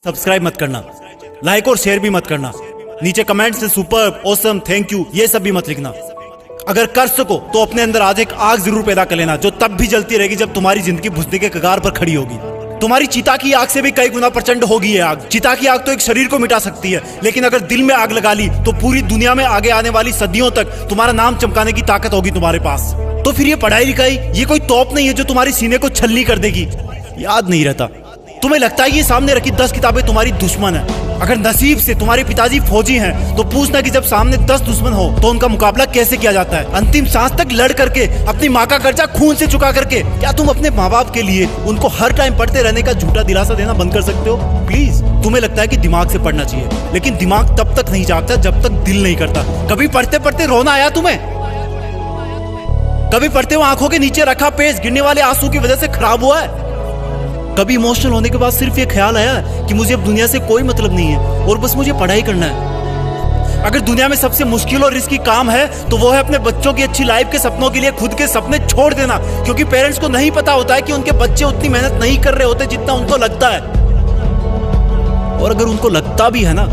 Subscribe मत करना, like और शेयर भी मत करना, नीचे कमेंट्स में सुपर, ऑसम, थैंक यू ये सब भी मत लिखना। अगर कर सको तो अपने अंदर आज एक आग जरूर पैदा कर लेना, जो तब भी जलती रहेगी जब तुम्हारी जिंदगी बुझने के कगार पर खड़ी होगी। तुम्हारी चिता की आग से भी कई गुना प्रचंड होगी ये आग। चिता की आग तो एक शरीर को मिटा सकती है, लेकिन अगर दिल में आग लगा ली तो पूरी दुनिया में आगे आने वाली सदियों तक तुम्हारा नाम चमकाने की ताकत होगी तुम्हारे पास। तो फिर ये पढ़ाई लिखाई ये कोई तोप नहीं है जो तुम्हारे सीने को छलनी कर देगी। याद नहीं रहता, तुम्हें लगता है ये सामने रखी 10 किताबें तुम्हारी दुश्मन है। अगर नसीब से तुम्हारे पिताजी फौजी हैं, तो पूछना कि जब सामने 10 दुश्मन हो तो उनका मुकाबला कैसे किया जाता है। अंतिम सांस तक लड़ करके, अपनी माँ का कर्जा खून से चुका करके, क्या तुम अपने माँ बाप के लिए उनको हर टाइम पढ़ते रहने का झूठा दिलासा देना बंद कर सकते हो? प्लीज, तुम्हें लगता है कि दिमाग से पढ़ना चाहिए, लेकिन दिमाग तब तक नहीं जागता जब तक दिल नहीं करता। कभी पढ़ते पढ़ते रोना आया तुम्हें? कभी पढ़ते हुए आंखों के नीचे रखा पेज गिरने वाले आंसू की वजह से खराब हुआ है? कभी इमोशनल होने के बाद सिर्फ ये ख्याल आया कि मुझे अब दुनिया से कोई मतलब नहीं है और बस मुझे पढ़ाई करना है? अगर दुनिया में सबसे मुश्किल और रिस्की काम है तो वो है अपने बच्चों की अच्छी लाइफ के सपनों के लिए खुद के सपने छोड़ देना, क्योंकि पेरेंट्स को नहीं पता होता है कि उनके बच्चे उतनी मेहनत नहीं कर रहे होते जितना उनको लगता है। और अगर उनको लगता भी है ना,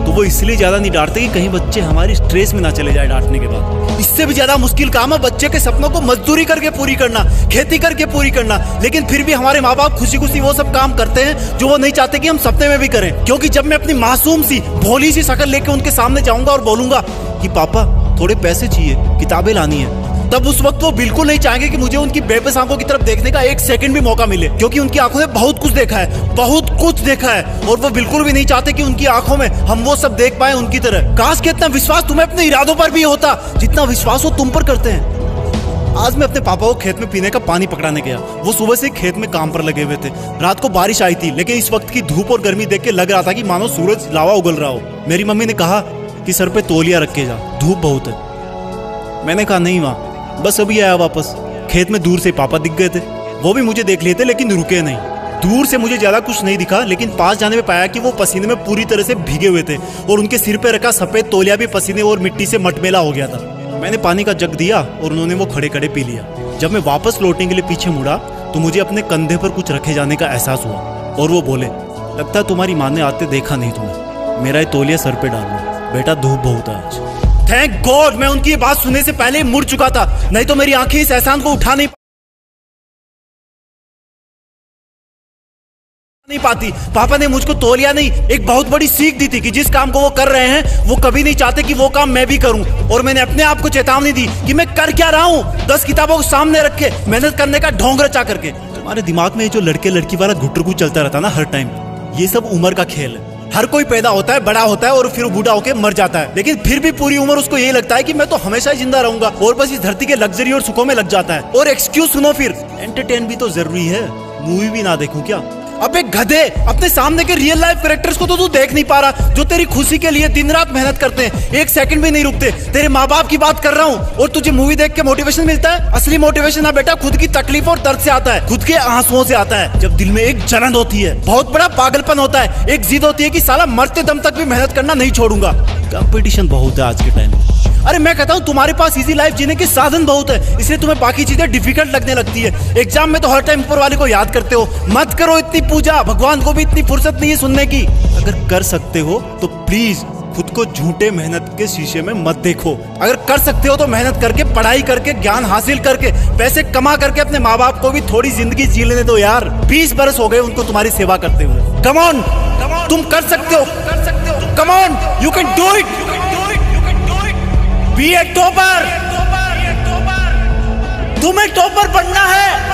तो वो इसलिए ज्यादा नहीं डांटते कि कहीं बच्चे हमारी स्ट्रेस में ना चले जाए डांटने के बाद। इससे भी ज्यादा मुश्किल काम है बच्चे के सपनों को मजदूरी करके पूरी करना, खेती करके पूरी करना। लेकिन फिर भी हमारे माँ बाप खुशी खुशी वो सब काम करते हैं जो वो नहीं चाहते कि हम सपने में भी करें। क्योंकि जब मैं अपनी मासूम सी भोली सी शक्ल लेके उनके सामने जाऊंगा और बोलूंगा कि पापा थोड़े पैसे चाहिए, किताबें लानी है, तब उस वक्त वो बिल्कुल नहीं चाहेंगे कि मुझे उनकी बेबस आंखों की तरफ देखने का एक सेकंड भी मौका मिले, क्योंकि उनकी आंखों ने बहुत कुछ देखा है, बहुत कुछ देखा है, और वो बिल्कुल भी नहीं चाहते कि उनकी आंखों में हम वो सब देख पाए उनकी तरह। काश कि इतना विश्वास तुम्हें अपने इरादों पर भी होता जितना विश्वास वो तुम पर करते हैं। आज मैं अपने पापा को खेत में पीने का पानी पकड़ाने गया। वो सुबह से खेत में काम पर लगे हुए थे। रात को बारिश आई थी, लेकिन इस वक्त की धूप और गर्मी देख के लग रहा था कि मानो सूरज लावा उगल रहा हो। मेरी मम्मी ने कहा कि सर पे तौलिया रख के जा, धूप बहुत है। मैंने कहा नहीं माँ, बस अभी आया वापस। खेत में दूर से पापा दिख गए थे, वो भी मुझे देख लिए थे लेकिन रुके नहीं। दूर से मुझे ज्यादा कुछ नहीं दिखा, लेकिन पास जाने में पाया कि वो पसीने में पूरी तरह से भीगे हुए थे और उनके सिर पे रखा सफेद तौलिया भी पसीने और मिट्टी से मटमेला हो गया था। मैंने पानी का जग दिया और उन्होंने वो खड़े खड़े पी लिया। जब मैं वापस लौटने के लिए पीछे मुड़ा तो मुझे अपने कंधे पर कुछ रखे जाने का एहसास हुआ और वो बोले, लगता है तुम्हारी माँ ने आते देखा नहीं तुम्हें, मेरा ये तौलिया सर पे डाल लो, बेटा धूप बहुत है आज। थैंक गॉड मैं उनकी बात सुनने से पहले ही मुड़ चुका था, नहीं तो मेरी आंखें इस एहसान को उठा नहीं पाती। पापा ने मुझको तौलिया नहीं, एक बहुत बड़ी सीख दी थी कि जिस काम को वो कर रहे हैं वो कभी नहीं चाहते कि वो काम मैं भी करूं। और मैंने अपने आप को चेतावनी दी कि मैं कर क्या रहा हूं, 10 किताबों को सामने रख के मेहनत करने का ढोंग रचा करके। तुम्हारे दिमाग में जो लड़के लड़की वाला गुटरगु चलता रहता ना हर टाइम, ये सब उम्र का खेल है। हर कोई पैदा होता है, बड़ा होता है और फिर बूढ़ा होकर मर जाता है, लेकिन फिर भी पूरी उम्र उसको ये लगता है कि मैं तो हमेशा ही जिंदा रहूंगा और बस इस धरती के लग्जरी और सुखों में लग जाता है। और एक्सक्यूज सुनो, फिर एंटरटेन भी तो जरूरी है, मूवी भी ना देखूं क्या? अबे गधे, अपने सामने के रियल लाइफ कैरेक्टर्स को तो तू देख नहीं पा रहा, जो तेरी खुशी के लिए दिन रात मेहनत करते हैं, एक सेकंड भी नहीं रुकते। तेरे माँ बाप की बात कर रहा हूँ और तुझे मूवी देख के मोटिवेशन मिलता है? असली मोटिवेशन ना बेटा खुद की तकलीफ और दर्द से आता है, खुद के आंसुओं से आता है। जब दिल में एक जलन होती है, बहुत बड़ा पागलपन होता है, एक जिद होती है कि साला मरते दम तक भी मेहनत करना नहीं छोड़ूंगा। कंपटीशन बहुत है आज के टाइम में। अरे मैं कहता हूँ तुम्हारे पास इजी लाइफ जीने के साधन बहुत है, इसलिए तुम्हें बाकी चीजें डिफिकल्ट लगने लगती है। एग्जाम में तो हर टाइम ऊपर वाले को याद करते हो। मत करो इतनी पूजा, भगवान को भी इतनी फुर्सत नहीं है सुनने की। अगर कर सकते हो तो प्लीज खुद को झूठे मेहनत के शीशे में मत देखो। अगर कर सकते हो तो मेहनत करके, पढ़ाई करके, ज्ञान हासिल करके, पैसे कमा करके अपने माँ बाप को भी थोड़ी जिंदगी जी लेने दो यार। 20 बरस हो गए उनको तुम्हारी सेवा करते हुए। कम ऑन, तुम कर सकते हो, come on, you can do it. Be a topper, तुम्हें टॉपर बनना है।